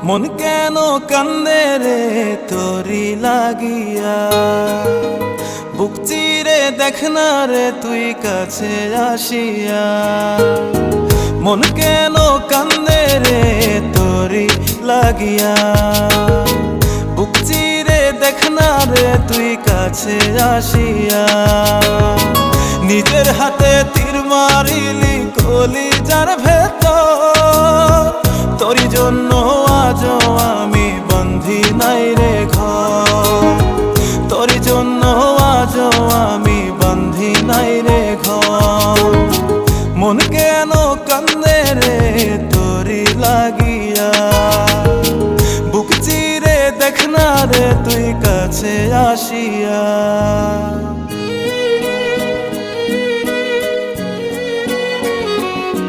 মন কেন কান্দে রে তোরি লাগিয়া, বুক চিরে দেখ না রে তুই কাছে আসিয়া। মন কেন কান্দে রে তোরি লাগিয়া, বুক চিরে দেখ না রে তুই কাছে আসিয়া। নিজের হাতে তীর মারিলি কলিজার ভেতর, তোরি জন্য আজও আমি বন্ধি নাই রে ঘর, তোরি জন্য আজও আমি বন্ধি নাই রে ঘর। মন কেন কান্দে রে তোরি লাগিয়া, বুক চিরে দেখ না রে তুই কাছে আসিয়া।